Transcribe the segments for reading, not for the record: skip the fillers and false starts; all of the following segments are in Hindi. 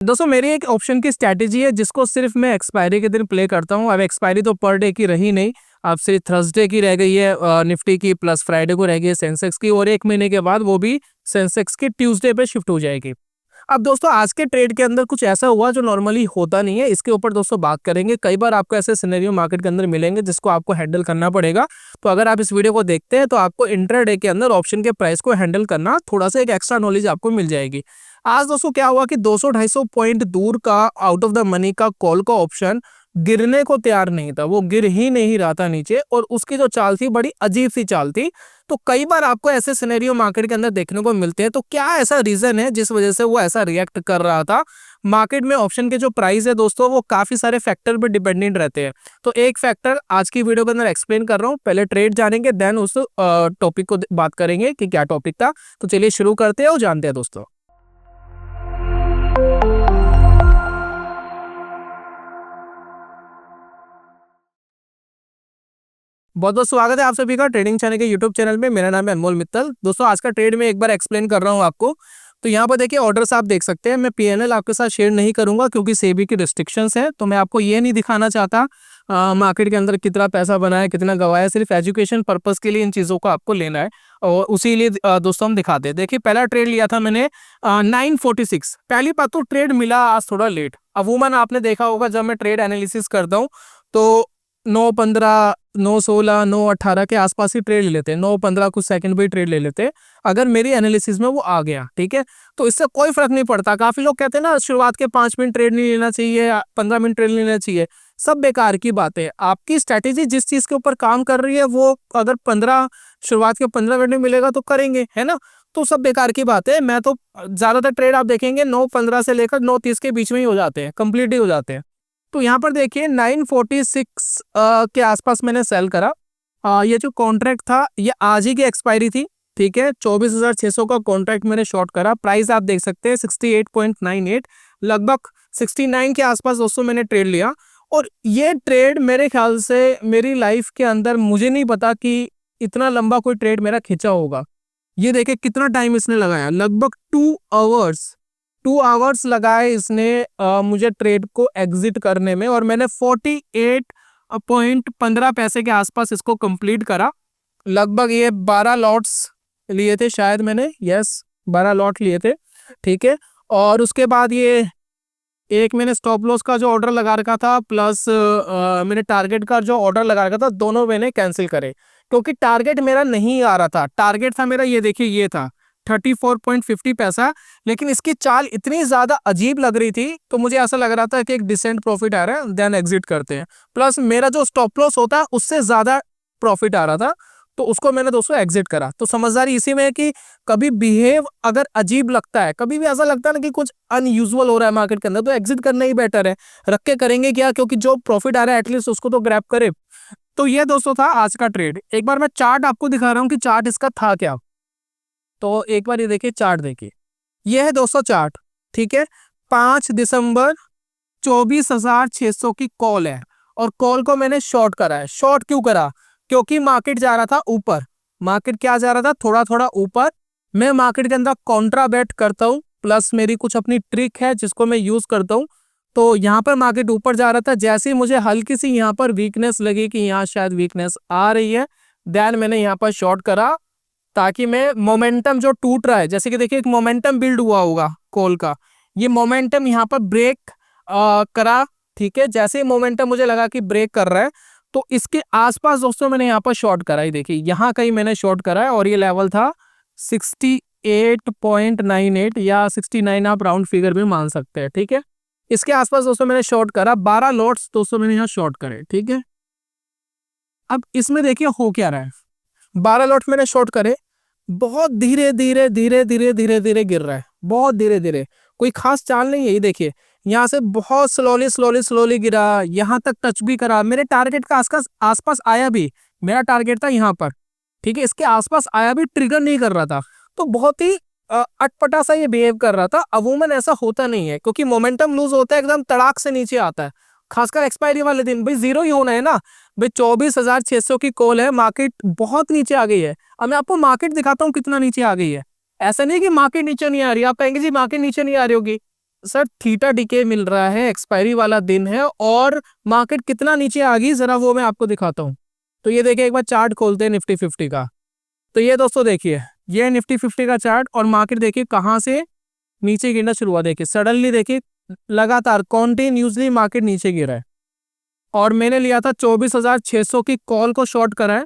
दोस्तों मेरी एक ऑप्शन की स्ट्रैटेजी है जिसको सिर्फ मैं एक्सपायरी के दिन प्ले करता हूँ। अब एक्सपायरी तो पर डे की रही नहीं, अब सिर्फ थर्सडे की रह गई है निफ्टी की, प्लस फ्राइडे को रह गई है सेंसेक्स की, और 1 महीने के बाद वो भी सेंसेक्स की ट्यूसडे पे शिफ्ट हो जाएगी। अब दोस्तों आज के ट्रेड के अंदर कुछ ऐसा हुआ जो नॉर्मली होता नहीं है, इसके ऊपर दोस्तों बात करेंगे। कई बार आपको ऐसे सिनेरियो मार्केट के अंदर मिलेंगे जिसको आपको हैंडल करना पड़ेगा। तो अगर आप इस वीडियो को देखते हैं तो आपको इंट्राडे के अंदर ऑप्शन के प्राइस को हैंडल करना थोड़ा सा एक एक्स्ट्रा नॉलेज आपको मिल जाएगी। आज दोस्तों क्या हुआ कि 200-250 पॉइंट दूर का आउट ऑफ द मनी का कॉल का ऑप्शन गिरने को तैयार नहीं था, वो गिर ही नहीं रहा था नीचे, और उसकी जो चाल थी बड़ी अजीब सी चाल थी। तो कई बार आपको ऐसे सिनेरियो मार्केट के अंदर देखने को मिलते हैं। तो क्या ऐसा रीजन है जिस वजह से वो ऐसा रिएक्ट कर रहा था? मार्केट में ऑप्शन के जो प्राइस है दोस्तों वो काफी सारे फैक्टर पे डिपेंडेंट रहते हैं। तो एक फैक्टर आज की वीडियो के अंदर एक्सप्लेन कर रहा हूँ। पहले ट्रेड जानेंगे, देन उस टॉपिक को बात करेंगे कि क्या टॉपिक था। तो चलिए शुरू करते हैं और जानते हैं दोस्तों। बहुत बहुत स्वागत है आप सभी का ट्रेडिंग चैनल के यूट्यूब चैनल में। मेरा नाम है अनमोल मित्तल। दोस्तों आज का ट्रेड में एक बार एक्सप्लेन कर रहा हूं आपको। तो यहाँ पर देखिए ऑर्डर्स आप देख सकते हैं। मैं पीएनएल आपके साथ शेयर नहीं करूंगा क्योंकि सेबी की रिस्ट्रिक्शंस है। तो मैं आपको ये नहीं दिखाना चाहता मार्केट के अंदर कितना पैसा बना है, कितना गवाया। सिर्फ एजुकेशन पर्पज के लिए इन चीज़ों को आपको लेना है और उसी लिए दोस्तों हम दिखाते हैं। देखिए पहला ट्रेड लिया था मैंने 946। पहली बात तो ट्रेड मिला आज थोड़ा लेट। अमूमन आपने देखा होगा जब मैं ट्रेड एनालिसिस करता हूँ तो 9:15, 9:16, 9:18 के आसपास ही ट्रेड ले लेते हैं। 9:15 कुछ सेकंड पे ट्रेड ले लेते हैं। अगर मेरी एनालिसिस में वो आ गया, ठीक है, तो इससे कोई फर्क नहीं पड़ता। काफी लोग कहते हैं ना शुरुआत के 5 मिनट ट्रेड नहीं लेना चाहिए, 15 मिनट ट्रेड लेना चाहिए। सब बेकार की बात है। आपकी स्ट्रैटेजी जिस चीज के ऊपर काम कर रही है वो अगर शुरुआत के 15 मिनट में मिलेगा तो करेंगे, है ना। तो सब बेकार की बात है। मैं तो ज्यादातर ट्रेड आप देखेंगे 9:15 से लेकर 9:30 के बीच में ही हो जाते हैं, कंप्लीट ही हो जाते हैं। तो यहाँ पर देखिए 946 के आसपास मैंने सेल करा। ये जो कॉन्ट्रैक्ट था ये आज ही की एक्सपायरी थी, ठीक है। 24,600 का कॉन्ट्रैक्ट मैंने शॉर्ट करा। प्राइस आप देख सकते हैं 68.98, लगभग 69 के आसपास दोस्तों मैंने ट्रेड लिया। और ये ट्रेड मेरे ख्याल से मेरी लाइफ के अंदर मुझे नहीं पता कि इतना लंबा कोई ट्रेड मेरा खिंचा होगा। ये देखिए कितना टाइम इसने लगाया, लगभग 2 आवर्स लगाए इसने मुझे ट्रेड को एग्जिट करने में, और मैंने 48.15 पैसे के आसपास इसको कंप्लीट करा। लगभग ये 12 लॉट्स लिए थे शायद मैंने, यस 12 लॉट लिए थे, ठीक है। और उसके बाद ये एक मैंने स्टॉप लॉस का जो ऑर्डर लगा रखा था प्लस मैंने टारगेट का जो ऑर्डर लगा रखा था, दोनों मैंने कैंसिल करे क्योंकि टारगेट मेरा नहीं आ रहा था। टारगेट था मेरा, ये देखिए ये था 34.50 पैसा, लेकिन इसकी चाल इतनी ज्यादा अजीब लग रही थी तो मुझे ऐसा लग रहा था कि एक डिसेंट प्रॉफिट आ रहा है, देन एग्जिट करते हैं। प्लस मेरा जो स्टॉप लॉस होता है उससे ज्यादा प्रॉफिट आ रहा था, तो उसको मैंने दोस्तों एग्जिट करा। तो समझदारी इसी में है कि कभी बिहेव अगर अजीब लगता है, कभी भी ऐसा लगता है ना कि कुछ अनयूजुअल हो रहा है मार्केट के अंदर, तो एग्जिट करना ही बेटर है। रख के करेंगे क्या, क्योंकि जो प्रॉफिट आ रहा है एटलीस्ट उसको तो ग्रैब करे। तो ये दोस्तों था आज का ट्रेड। एक बार मैं चार्ट आपको दिखा रहा हूँ कि चार्ट इसका था क्या। तो एक बार ये देखिए चार्ट, देखिए ये है दोस्तों चार्ट, ठीक है। 5 दिसंबर 24,600 की कॉल है और कॉल को मैंने शॉर्ट करा है। शॉर्ट क्यों करा? क्योंकि मार्केट जा रहा था ऊपर। मार्केट क्या जा रहा था? थोड़ा थोड़ा ऊपर। मैं मार्केट के अंदर कॉन्ट्रा बेट करता हूँ, प्लस मेरी कुछ अपनी ट्रिक है जिसको मैं यूज करता हूँ। तो यहाँ पर मार्केट ऊपर जा रहा था, जैसे ही मुझे हल्की सी यहाँ पर वीकनेस लगी कि यहाँ शायद वीकनेस आ रही है, देन मैंने यहाँ पर शॉर्ट करा ताकि मैं मोमेंटम जो टूट रहा है, जैसे कि देखिए एक मोमेंटम बिल्ड हुआ होगा कॉल का, ये मोमेंटम यहाँ पर ब्रेक करा, ठीक है। जैसे ही मोमेंटम मुझे लगा कि ब्रेक कर रहा है तो इसके आसपास दोस्तों मैंने यहाँ पर शॉर्ट करा ही, देखिए यहाँ कहीं मैंने शॉर्ट करा है और ये लेवल था 68.98 या 69, आप राउंड फिगर भी मान सकते हैं, ठीक है। इसके आसपास दोस्तों मैंने शॉर्ट करा, 12 लॉट्स दोस्तों मैंने यहाँ शॉर्ट करे, ठीक है। अब इसमें देखिए हो क्या रहा है, 12 लॉट मैंने शॉर्ट करे, बहुत धीरे धीरे धीरे धीरे धीरे धीरे गिर रहा है, बहुत धीरे धीरे, कोई खास चाल नहीं है। ये देखिए यहाँ से बहुत स्लोली स्लोली स्लोली गिरा, यहाँ तक टच भी करा, मेरे टारगेट का आसपास आया भी। मेरा टारगेट था यहाँ पर, ठीक है, इसके आसपास आया भी, ट्रिगर नहीं कर रहा था। तो बहुत ही अटपटा सा ये बिहेव कर रहा था। अमूमन ऐसा होता नहीं है क्योंकि मोमेंटम लूज होता है, एकदम तड़ाक से नीचे आता है, खासकर एक्सपायरी वाले दिन। भाई जीरो ही होना है ना भाई। 24,600 की कॉल है, मार्केट बहुत नीचे आ गई है। अब मैं आपको मार्केट दिखाता हूँ कितना नीचे आ गई है। ऐसा नहीं कि मार्केट नीचे नहीं आ रही, आप कहेंगे जी मार्केट नीचे नहीं आ रही होगी, सर थीटा डीके मिल रहा है, एक्सपायरी वाला दिन है और मार्केट कितना नीचे आ गई जरा वो मैं आपको दिखाता हूँ। तो ये देखिए एक बार चार्ट खोलते हैं निफ्टी 50 का। तो ये दोस्तों देखिए ये निफ्टी 50 का चार्ट और मार्केट देखिए कहाँ से नीचे गिरना शुरू हुआ। देखिए सडनली देखिए लगातार कॉन्टिन्यूसली मार्केट नीचे गिरा है और मैंने लिया था 24,600 की कॉल को शॉर्ट करा है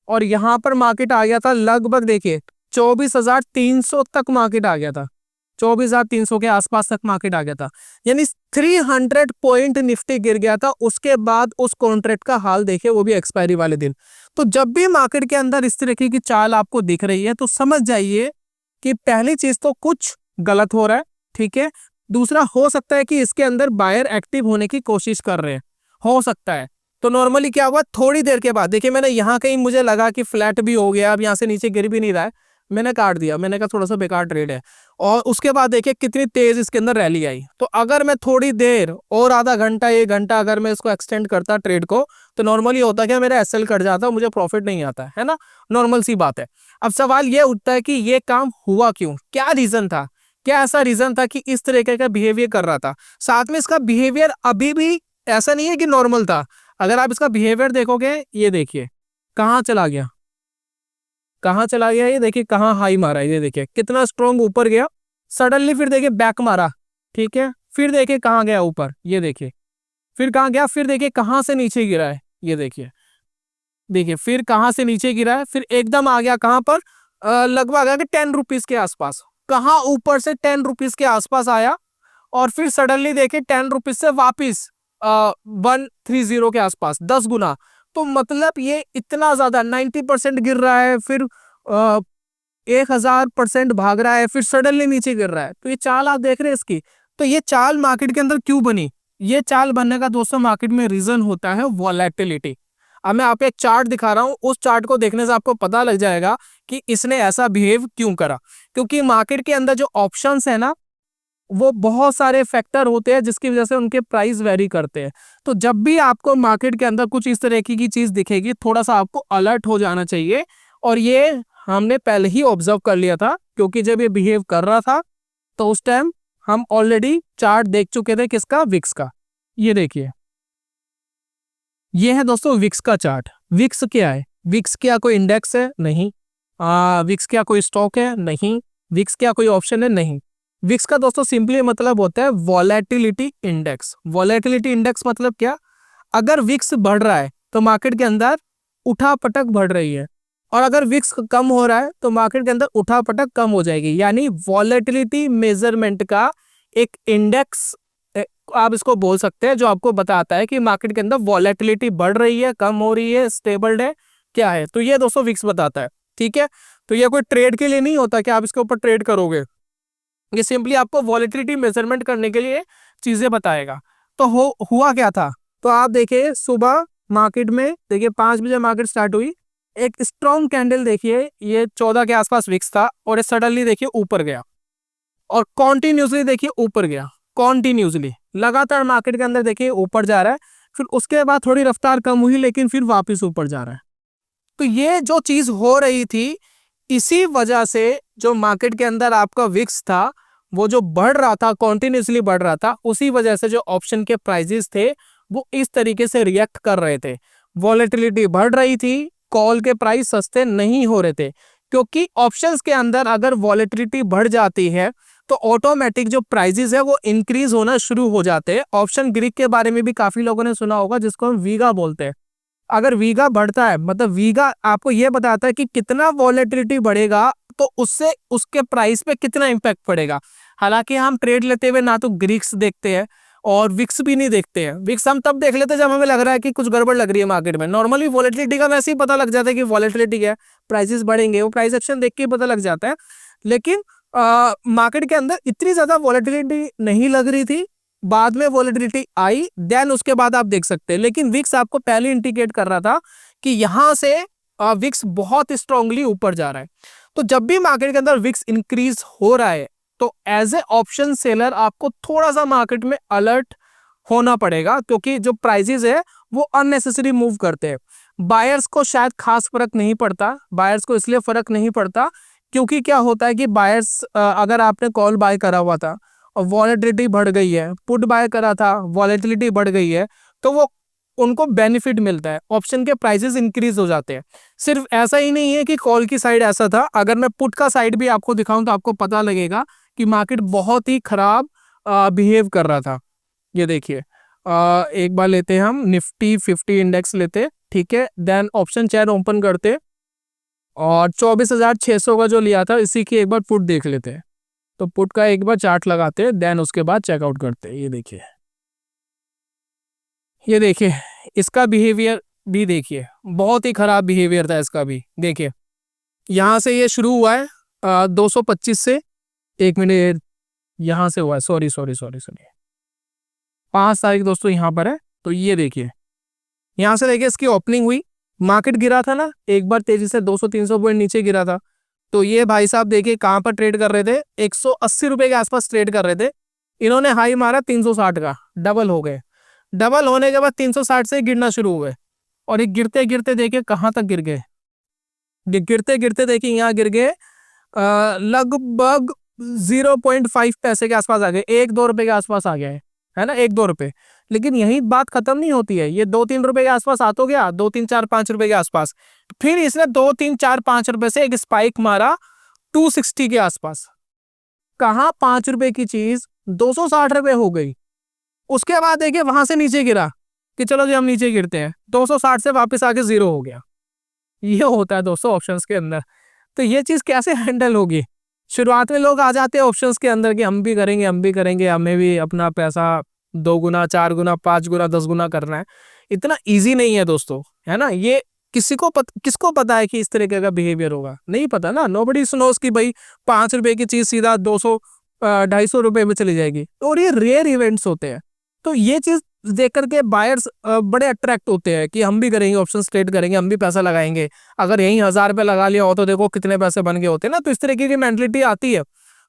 और यहाँ पर मार्केट आ गया था लगभग देखिए 24,300 तक मार्केट आ गया था, 24,300 के आसपास तक मार्केट आ गया था, यानी 300 पॉइंट निफ्टी गिर गया था। उसके बाद उस कॉन्ट्रैक्ट का हाल देखिए वो भी एक्सपायरी वाले दिन। तो जब भी मार्केट के अंदर इस तरीके की चाल आपको दिख रही है तो समझ जाइए कि पहली चीज तो कुछ गलत हो रहा है, ठीक है। दूसरा हो सकता है कि इसके अंदर बायर एक्टिव होने की कोशिश कर रहे हैं, हो सकता है। तो नॉर्मली क्या हुआ थोड़ी देर के बाद देखिए मैंने यहाँ कहीं मुझे लगा कि फ्लैट भी हो गया, अब यहाँ से नीचे गिर भी नहीं रहा है, मैंने काट दिया, मैंने कहा थोड़ा सा बेकार ट्रेड है। और उसके बाद देखिए कितनी तेज इसके अंदर रैली आई। तो अगर मैं थोड़ी देर और आधा घंटा 1 घंटा अगर मैं इसको एक्सटेंड करता ट्रेड को तो नॉर्मली होता क्या मेरा एसएल कट जाता, मुझे प्रॉफिट नहीं आता है ना, नॉर्मल सी बात है। अब सवाल ये उठता है कि ये काम हुआ क्यों, क्या रीजन था, क्या ऐसा रीजन था कि इस तरीके का बिहेवियर कर रहा था। साथ में इसका बिहेवियर अभी भी ऐसा नहीं है कि नॉर्मल था। अगर आप इसका बिहेवियर देखोगे ये देखिए कहाँ चला गया, कहाँ चला गया, ये देखिए कहाँ हाई मारा, ये देखिए कितना स्ट्रॉन्ग ऊपर गया, सडनली फिर देखिए बैक मारा, ठीक है, फिर देखिए कहाँ गया ऊपर, ये देखिए फिर कहाँ गया, फिर देखिए कहाँ से नीचे गिरा है, ये देखिए देखिए फिर कहाँ से नीचे गिरा है, फिर एकदम आ गया कहाँ पर लगभग आ गया 10 रुपीज के आसपास, कहाँ ऊपर से 10 रुपीज के आसपास आया और फिर सडनली देखिए 10 रुपीज से वापिस 130 के आसपास 10 गुना। तो मतलब ये इतना ज्यादा 90% गिर रहा है, फिर 1000% भाग रहा है, फिर सडनली नीचे गिर रहा है। तो ये चाल आप देख रहे हैं इसकी। तो ये चाल मार्केट के अंदर क्यों बनी, ये चाल बनने का दोस्तों मार्केट में रीजन होता है वॉलेटिलिटी। अब मैं आपको एक चार्ट दिखा रहा हूं, उस चार्ट को देखने से आपको पता लग जाएगा कि इसने ऐसा बिहेव क्यों करा। क्योंकि मार्केट के अंदर जो ऑप्शंस है ना वो बहुत सारे फैक्टर होते हैं जिसकी वजह से उनके प्राइस वेरी करते हैं। तो जब भी आपको मार्केट के अंदर कुछ इस तरीके की चीज दिखेगी थोड़ा सा आपको अलर्ट हो जाना चाहिए। और ये हमने पहले ही ऑब्जर्व कर लिया था क्योंकि जब ये बिहेव कर रहा था तो उस टाइम हम ऑलरेडी चार्ट देख चुके थे किसका, विक्स का। ये देखिए ये है दोस्तों विक्स का चार्ट। विक्स क्या है, विक्स क्या कोई इंडेक्स है, नहीं। विक्स क्या कोई स्टॉक है, नहीं। विक्स क्या कोई ऑप्शन है, नहीं। विक्स का दोस्तों सिंपली मतलब होता है वॉलेटिलिटी इंडेक्स। वॉलेटिलिटी इंडेक्स मतलब क्या, अगर विक्स बढ़ रहा है तो मार्केट के अंदर उठापटक बढ़ रही है और अगर विक्स कम हो रहा है तो मार्केट के अंदर उठापटक कम हो जाएगी। यानी वॉलेटिलिटी मेजरमेंट का एक इंडेक्स आप इसको बोल सकते हैं जो आपको बताता है कि मार्केट के अंदर वॉलेटिलिटी बढ़ रही है, कम हो रही है, स्टेबल है, क्या है। तो ये दोस्तों विक्स बताता है, ठीक है। तो ये कोई ट्रेड के लिए नहीं होता कि आप इसके ऊपर ट्रेड करोगे, ये सिंपली आपको वॉलेटिलिटी मेजरमेंट करने के लिए चीजें बताएगा। तो हुआ क्या था, तो आप देखिए सुबह मार्केट में देखिए 5 बजे मार्केट स्टार्ट हुई, एक स्ट्रॉन्ग कैंडल देखिए ये 14 के आसपास विक्स था और ये सडनली देखिए ऊपर गया और कॉन्टिन्यूसली देखिए ऊपर गया, कॉन्टिन्यूसली लगातार मार्केट के अंदर देखिए ऊपर जा रहा है। फिर उसके बाद थोड़ी रफ्तार कम हुई लेकिन फिर वापस ऊपर जा रहा है। तो ये जो चीज हो रही थी इसी वजह से जो मार्केट के अंदर आपका विक्स था वो जो बढ़ रहा था, कॉन्टिन्यूसली बढ़ रहा था, उसी वजह से जो ऑप्शन के प्राइजेस थे वो इस तरीके से रिएक्ट कर रहे थे। वॉलेटिलिटी बढ़ रही थी, कॉल के प्राइस सस्ते नहीं हो रहे थे क्योंकि ऑप्शंस के अंदर अगर वॉलेटिलिटी बढ़ जाती है तो ऑटोमेटिक जो प्राइजेस है वो इंक्रीज होना शुरू हो जाते हैं। ऑप्शन ग्रीक के बारे में भी काफी लोगों ने सुना होगा जिसको हम वीगा बोलते हैं। अगर वीगा बढ़ता है मतलब वीगा आपको यह बताता है कि कितना वॉलेटिलिटी बढ़ेगा तो उससे उसके प्राइस पे कितना इंपैक्ट पड़ेगा। हालांकि हम ट्रेड लेते हुए ना तो ग्रीक्स देखते हैं और विक्स भी नहीं देखते हैं। विक्स हम तब देख लेते हैं जब हमें लग रहा है कि कुछ गड़बड़ लग रही है मार्केट में। नॉर्मली वॉलेटिलिटी का वैसे ही पता लग जाता है कि वॉलेटिलिटी क्या है, प्राइसेस बढ़ेंगे, वो प्राइस एक्शन देख के पता लग जाता है। लेकिन मार्केट के अंदर इतनी ज्यादा वॉलेटिलिटी नहीं लग रही थी, बाद में वॉलेटिलिटी आई, देन उसके बाद आप देख सकते हैं। लेकिन विक्स आपको पहले इंडिकेट कर रहा था कि यहां से विक्स बहुत स्ट्रांगली ऊपर जा रहा है। तो जब भी मार्केट के अंदर विक्स इंक्रीज हो रहा है तो एज ए ऑप्शन सेलर आपको थोड़ा सा मार्केट में अलर्ट होना पड़ेगा क्योंकि जो प्राइसेस है वो अननेसेसरी मूव करते हैं। बायर्स को शायद खास फर्क नहीं पड़ता, बायर्स को इसलिए फर्क नहीं पड़ता क्योंकि क्या होता है कि बायर्स अगर आपने कॉल बाय करा हुआ था और वॉलेटिलिटी बढ़ गई है, पुट बाय करा था, वॉलेटिलिटी बढ़ गई है, तो वो उनको बेनिफिट मिलता है, ऑप्शन के प्राइसेस इंक्रीज हो जाते हैं। सिर्फ ऐसा ही नहीं है कि कॉल की साइड ऐसा था, अगर मैं पुट का साइड भी आपको दिखाऊं तो आपको पता लगेगा कि मार्केट बहुत ही खराब बिहेव कर रहा था। ये देखिए, एक बार लेते हैं हम निफ्टी 50 इंडेक्स लेते, ठीक है, देन ऑप्शन चेन ओपन करते और 24,600 का जो लिया था इसी की एक बार पुट देख लेते हैं। तो पुट का एक बार चार्ट लगाते हैं, देन उसके बाद चेकआउट करते हैं। ये देखिए इसका बिहेवियर भी देखिए, बहुत ही खराब बिहेवियर था इसका भी। देखिए यहाँ से ये शुरू हुआ है 225 से, एक मिनट, यहाँ से हुआ है, सॉरी 5 तारीख दोस्तों यहाँ पर है। तो ये देखिए यहाँ से देखिए इसकी ओपनिंग हुई, मार्केट गिरा था ना, एक बार तेजी से 200-300 पॉइंट नीचे गिरा था। तो ये भाई साहब देखिए कहाँ पर ट्रेड कर रहे थे, 180 रुपए के आसपास ट्रेड कर रहे थे। इन्होंने हाई मारा 360 का, डबल हो गए। डबल होने के बाद 360 से गिरना शुरू हुए और ये गिरते गिरते देखिए कहाँ तक गिर गए। गिरते गिरते देखिए यहाँ गिर गए लगभग 0.5 पैसे के आसपास आ गए, 1-2 रुपए के आसपास आ गया है ना, 1-2 रुपए। लेकिन यही बात खत्म नहीं होती है, ये 2-3 रुपए के आसपास आ तो गया, 2-3-4-5 रुपए के आसपास, फिर इसने 2-3-4-5 रुपए से एक स्पाइक मारा 260 के आसपास। कहाँ 5 रुपए की चीज 260 रुपए हो गई। उसके बाद देखिए वहां से नीचे गिरा कि चलो जी हम नीचे गिरते हैं, 260 से वापस आके 0 हो गया। ये होता है दोस्तों ऑप्शंस के अंदर। तो ये चीज कैसे हैंडल होगी? शुरुआत में लोग आ जाते हैं ऑप्शंस के अंदर कि हम भी करेंगे, हमें भी अपना पैसा 2 गुना, 4 गुना, 5 गुना, 10 गुना करना है। इतना इजी नहीं है दोस्तों, है ना। ये किसको पता है कि इस तरीके का बिहेवियर होगा? नहीं पता ना। नोबडी नोस कि भाई 5 रुपए की चीज सीधा 200-250 रुपए में चली जाएगी। और ये रेयर इवेंट्स होते हैं। तो ये चीज देख करके बायर्स बड़े अट्रैक्ट होते हैं कि हम भी करेंगे, ऑप्शन ट्रेड करेंगे, हम भी पैसा लगाएंगे। अगर यही 1000 रुपये लगा लिया हो तो देखो कितने पैसे बन गए होते हैं ना। तो इस तरीके की मेंटलिटी आती है।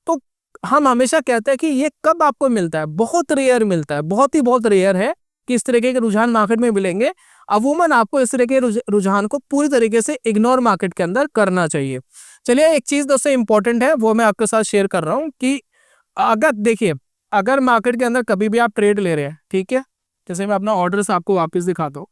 तो हम हमेशा कहते हैं कि ये कब आपको मिलता है? बहुत रेयर मिलता है, बहुत रेयर है कि इस तरीके के रुझान मार्केट में मिलेंगे। अमूमन आपको इस तरह के रुझान को पूरी तरीके से इग्नोर मार्केट के अंदर करना चाहिए। चलिए एक चीज दोस्तों इंपॉर्टेंट है, वो मैं आपके साथ शेयर कर रहा हूँ कि अगर देखिए, अगर मार्केट के अंदर कभी भी आप ट्रेड ले रहे हैं, ठीक है, जैसे मैं अपना ऑर्डर्स आपको वापस दिखाता हूँ,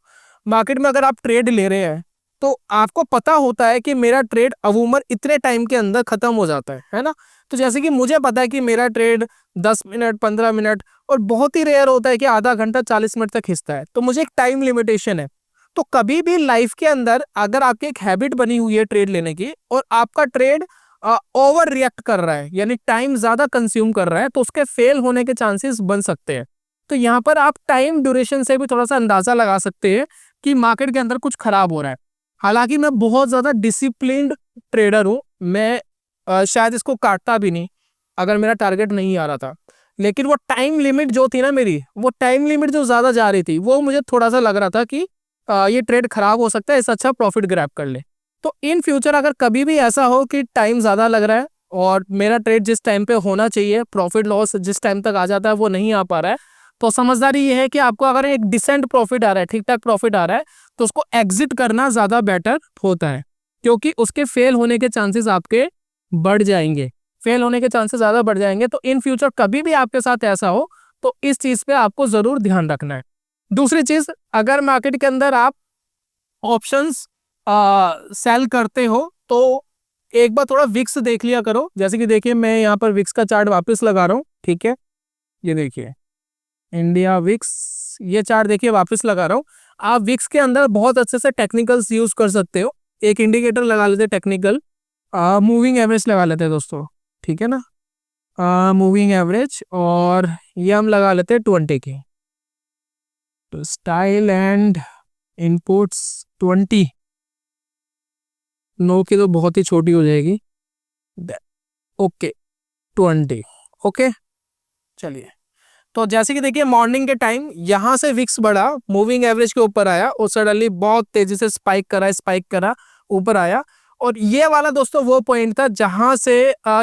मार्केट में अगर आप ट्रेड ले रहे हैं तो आपको पता होता है कि मेरा ट्रेड अमूमन इतने टाइम के अंदर खत्म हो जाता है ना। तो जैसे कि मुझे पता है कि मेरा ट्रेड 10 मिनट, 15 मिनट और बहुत ही रेयर होता है कि आधा घंटा 40 मिनट तक खिंचता है। तो मुझे एक टाइम लिमिटेशन है। तो कभी भी लाइफ के अंदर अगर आपकी एक हैबिट बनी हुई है ट्रेड लेने की और आपका ट्रेड ओवर रिएक्ट कर रहा है, यानी टाइम ज्यादा कंज्यूम कर रहा है, तो उसके फेल होने के चांसेस बन सकते हैं। तो यहाँ पर आप टाइम ड्यूरेशन से भी थोड़ा सा अंदाजा लगा सकते हैं कि मार्केट के अंदर कुछ खराब हो रहा है। हालांकि मैं बहुत ज्यादा डिसिप्लिन्ड ट्रेडर हूँ, मैं शायद इसको काटता भी नहीं अगर मेरा टारगेट नहीं आ रहा था। लेकिन वो टाइम लिमिट जो थी ना मेरी, वो टाइम लिमिट जो ज्यादा जा रही थी, वो मुझे थोड़ा सा लग रहा था कि ये ट्रेड खराब हो सकता है, इससे अच्छा प्रॉफिट ग्रैब कर ले। तो इन फ्यूचर अगर कभी भी ऐसा हो कि टाइम ज्यादा लग रहा है और मेरा ट्रेड जिस टाइम पे होना चाहिए, प्रॉफिट लॉस जिस टाइम तक आ जाता है वो नहीं आ पा रहा है, तो समझदारी ये है कि आपको अगर एक डिसेंट प्रॉफिट आ रहा है, ठीक ठाक प्रॉफिट आ रहा है, तो उसको एग्जिट करना ज्यादा बेटर होता है, क्योंकि उसके फेल होने के चांसेस आपके बढ़ जाएंगे, ज्यादा बढ़ जाएंगे। तो इन फ्यूचर कभी भी आपके साथ ऐसा हो तो इस चीज पे आपको जरूर ध्यान रखना है। दूसरी चीज, अगर मार्केट के अंदर आप ऑप्शंस सेल करते हो तो एक बार थोड़ा विक्स देख लिया करो। जैसे कि देखिए मैं यहाँ पर विक्स का चार्ट वापस लगा रहा हूँ, ठीक है, ये देखिए इंडिया विक्स, ये चार्ट देखिए वापस लगा रहा हूँ। आप विक्स के अंदर बहुत अच्छे से टेक्निकल्स यूज कर सकते हो। एक इंडिकेटर लगा लेते, टेक्निकल मूविंग एवरेज लगा लेते हैं दोस्तों, ठीक है ना, मूविंग एवरेज, और ये हम लगा लेते हैं 20 की। तो स्टाइल एंड इनपुट्स 20, 9 की तो बहुत ही छोटी हो जाएगी, ओके 20, ओके। चलिए, तो जैसे कि देखिए मॉर्निंग के टाइम यहाँ से विक्स बढ़ा, मूविंग एवरेज के ऊपर आया और सडनली बहुत तेजी से स्पाइक करा, ऊपर आया। और ये वाला दोस्तों वो पॉइंट था जहां से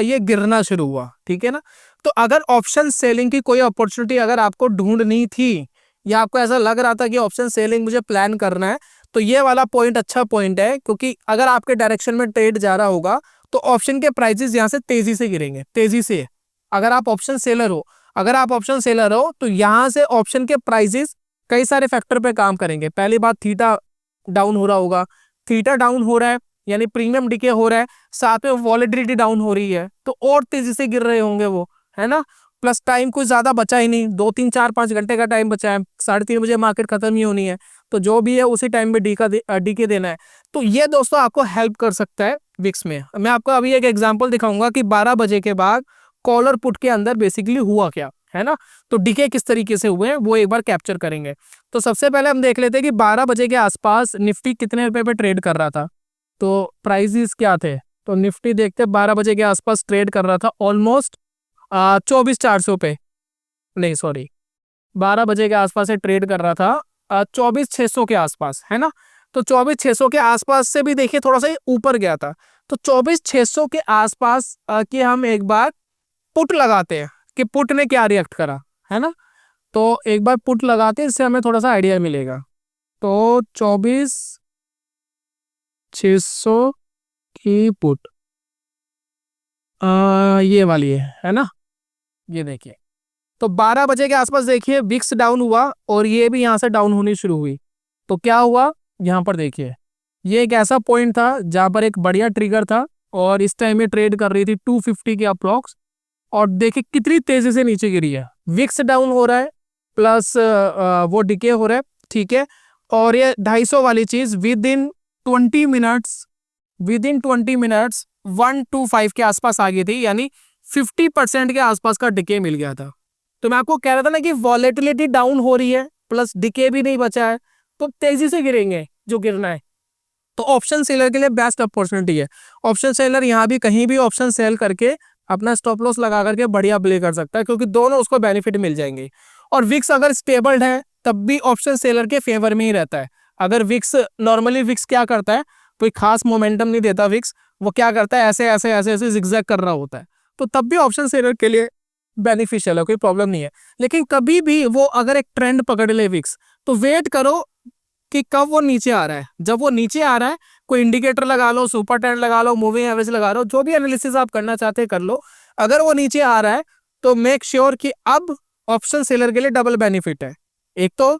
ये गिरना शुरू हुआ, ठीक है ना। तो अगर ऑप्शन सेलिंग की कोई अपॉर्चुनिटी अगर आपको ढूंढनी थी या आपको ऐसा लग रहा था कि ऑप्शन सेलिंग मुझे प्लान करना है, तो ये वाला पॉइंट अच्छा पॉइंट है, क्योंकि अगर आपके डायरेक्शन में ट्रेड जा रहा होगा तो ऑप्शन के प्राइसेस यहाँ से तेजी से गिरेंगे, तेजी से। अगर आप ऑप्शन सेलर हो, अगर आप ऑप्शन सेलर हो तो यहाँ से ऑप्शन के प्राइसेस कई सारे फैक्टर पे काम करेंगे। पहली बात, थीटा डाउन हो रहा होगा, थीटा डाउन हो रहा है यानी प्रीमियम डिके हो रहा है, साथ में वॉलेटिलिटी डाउन हो रही है तो और तेजी से गिर रहे होंगे वो, है ना। प्लस टाइम कुछ ज्यादा बचा ही नहीं, 2 3 4 5 घंटे का टाइम बचा है, 3:30 बजे मार्केट खत्म ही होनी है, तो जो भी है उसी टाइम में डीके देना है। तो ये दोस्तों आपको हेल्प कर सकता है विक्स में। मैं आपको अभी एक एग्जांपल दिखाऊंगा कि 12 बजे के बाद कॉलर पुट के अंदर बेसिकली हुआ क्या, है ना। तो डीके किस तरीके से हुए हैं वो एक बार कैप्चर करेंगे। तो सबसे पहले हम देख लेते हैं कि 12 बजे के आसपास निफ्टी कितने रुपए पे ट्रेड कर रहा था, तो प्राइसेस क्या थे। तो निफ्टी देखते 12 बजे के आसपास ट्रेड कर रहा था ऑलमोस्ट 24,400 पे, नहीं सॉरी 12 बजे के आसपास से ट्रेड कर रहा था 24,600 के आसपास, है ना। तो 24,600 के आसपास से भी देखिए थोड़ा सा ऊपर गया था। तो 24,600 के आसपास की हम एक बार पुट लगाते हैं कि पुट ने क्या रिएक्ट करा, है ना। तो एक बार पुट लगाते हैं, इससे हमें थोड़ा सा आइडिया मिलेगा। तो 24,600 की पुट ये वाली है ना, ये देखिए। तो 12 बजे के आसपास देखिए विक्स डाउन हुआ और ये भी यहाँ से डाउन होनी शुरू हुई। तो क्या हुआ यहाँ पर देखिए, ये एक ऐसा पॉइंट था जहाँ पर एक बढ़िया ट्रिगर था और इस टाइम में ट्रेड कर रही थी 250 के अप्रॉक्स, और देखिए कितनी तेजी से नीचे गिरी है। विक्स डाउन हो रहा है प्लस वो डिके हो रहा है, ठीक है। और ये 250 वाली चीज विद इन 20 मिनट्स 125 के आसपास आ गई थी, यानी 50% के आसपास का डिके मिल गया था। तो मैं आपको कह रहा था ना कि वॉलेटिलिटी डाउन हो रही है प्लस डिके भी नहीं बचा है, तो तेजी से गिरेंगे जो गिरना है। तो ऑप्शन सेलर के लिए बेस्ट अपॉर्चुनिटी है। ऑप्शन सेलर यहाँ भी कहीं भी ऑप्शन सेल करके अपना स्टॉप लॉस लगा करके बढ़िया प्ले कर सकता है, क्योंकि दोनों उसको बेनिफिट मिल जाएंगे। और विक्स अगर स्टेबल है तब भी ऑप्शन सेलर के फेवर में ही रहता है। अगर विक्स नॉर्मली विक्स क्या करता है, कोई खास मोमेंटम नहीं देता विक्स, वो क्या करता है ऐसे ऐसे ऐसे ऐसे जिगजैग कर रहा होता है, तो तब भी ऑप्शन सेलर के लिए बेनिफिशियल है, कोई प्रॉब्लम नहीं है। लेकिन कभी भी वो अगर एक ट्रेंड पकड़ ले विक्स, तो वेट करो कि कब वो नीचे आ रहा है। जब वो नीचे आ रहा है, कोई इंडिकेटर लगा लो, सुपर ट्रेंड लगा लो, मूविंग एवरेज लगा लो, जो भी एनालिसिस आप करना चाहते हैं कर लो। अगर वो नीचे आ रहा है तो मेक श्योर कि अब ऑप्शन सेलर के लिए डबल बेनिफिट है। एक तो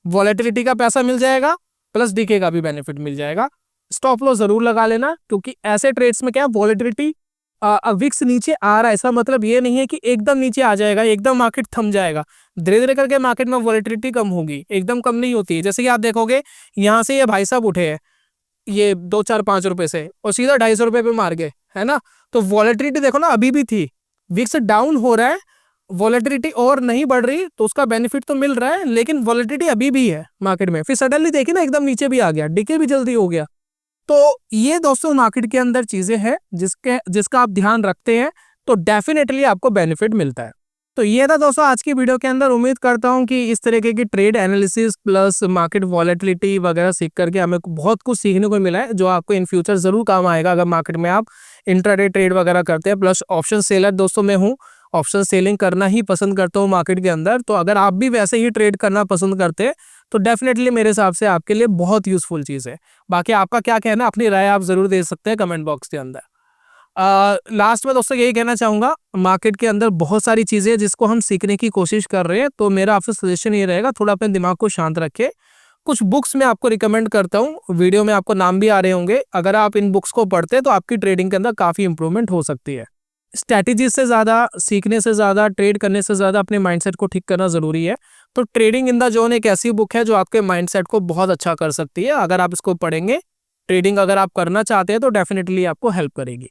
वॉलेटिलिटी का पैसा मिल जाएगा प्लस डीके का भी बेनिफिट मिल जाएगा। स्टॉप लॉस जरूर लगा लेना, क्योंकि ऐसे ट्रेड्स में क्या वॉलेटिलिटी विक्स नीचे आ रहा है, ऐसा मतलब ये नहीं है कि एकदम नीचे आ जाएगा, एकदम मार्केट थम जाएगा। धीरे धीरे करके मार्केट में वॉलेटिलिटी कम होगी, एकदम कम नहीं होती है। जैसे कि आप देखोगे यहाँ से ये भाई साहब उठे हैं ये 2 4 5 रुपए से और सीधा 250 रुपए पे मार गए, है ना। तो वॉलेटिलिटी देखो ना अभी भी थी, विक्स डाउन हो रहा है, वॉलेटिलिटी और नहीं बढ़ रही, तो उसका बेनिफिट तो मिल रहा है, लेकिन वॉलेटिलिटी अभी भी है मार्केट में। फिर सडनली देखिए ना एकदम नीचे भी आ गया, डिके भी जल्दी हो गया। तो ये दोस्तों मार्केट के अंदर चीजें हैं जिसका आप ध्यान रखते हैं तो डेफिनेटली आपको बेनिफिट मिलता है। तो ये था दोस्तों आज की वीडियो के अंदर। उम्मीद करता हूं कि इस तरीके की trade analysis plus market volatility वगैरह सीख करके हमें बहुत कुछ सीखने को मिला है, जो आपको इन फ्यूचर जरूर काम आएगा अगर मार्केट में आप इंट्राडे ट्रेड वगैरह करते हैं। प्लस ऑप्शन सेलर दोस्तों मैं हूँ, ऑप्शन सेलिंग करना ही पसंद करता हूँ मार्केट के अंदर। तो अगर आप भी वैसे ही ट्रेड करना पसंद करते हैं तो डेफिनेटली मेरे हिसाब से आपके लिए बहुत यूजफुल चीज़ है। बाकी आपका क्या कहना, अपनी राय आप जरूर दे सकते हैं कमेंट बॉक्स के अंदर। लास्ट में दोस्तों यही कहना चाहूँगा, मार्केट के अंदर बहुत सारी चीज़ें जिसको हम सीखने की कोशिश कर रहे हैं, तो मेरा आपसे सजेशन ये रहेगा थोड़ा अपने दिमाग को शांत रखें। कुछ बुक्स मैं आपको रिकमेंड करता हूँ, वीडियो में आपको नाम भी आ रहे होंगे। अगर आप इन बुक्स को पढ़ते हैं तो आपकी ट्रेडिंग के अंदर काफ़ी इंप्रूवमेंट हो सकती है। स्ट्रैटेजी से ज़्यादा, सीखने से ज़्यादा, ट्रेड करने से ज़्यादा अपने माइंडसेट को ठीक करना ज़रूरी है। तो ट्रेडिंग इन द जोन एक ऐसी बुक है जो आपके माइंडसेट को बहुत अच्छा कर सकती है। अगर आप इसको पढ़ेंगे, ट्रेडिंग अगर आप करना चाहते हैं तो डेफिनेटली आपको हेल्प करेगी।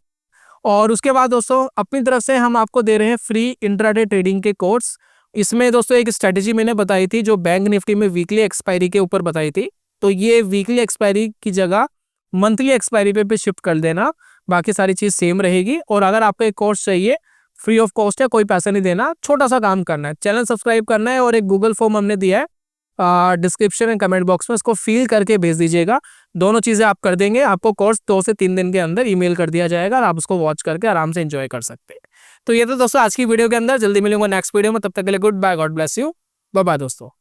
और उसके बाद दोस्तों अपनी तरफ से हम आपको दे रहे हैं फ्री इंट्राडे ट्रेडिंग के कोर्स। इसमें दोस्तों एक स्ट्रैटेजी मैंने बताई थी जो बैंक निफ्टी में वीकली एक्सपायरी के ऊपर बताई थी, तो ये वीकली एक्सपायरी की जगह मंथली एक्सपायरी पे शिफ्ट कर देना, बाकी सारी चीज़ सेम रहेगी। और अगर आपको एक कोर्स चाहिए, फ्री ऑफ कॉस्ट है, कोई पैसा नहीं देना, छोटा सा काम करना है, चैनल सब्सक्राइब करना है और एक गूगल फॉर्म हमने दिया है डिस्क्रिप्शन एंड कमेंट बॉक्स में, उसको फिल करके भेज दीजिएगा। दोनों चीज़ें आप कर देंगे, आपको कोर्स 2 से 3 दिन के अंदर ईमेल कर दिया जाएगा और आप उसको वॉच करके आराम से एंजॉय कर सकते हैं। तो ये तो दोस्तों आज की वीडियो के अंदर, जल्दी मिलूंगा नेक्स्ट वीडियो में, तब तक के लिए goodbye, god bless you, bye bye दोस्तों।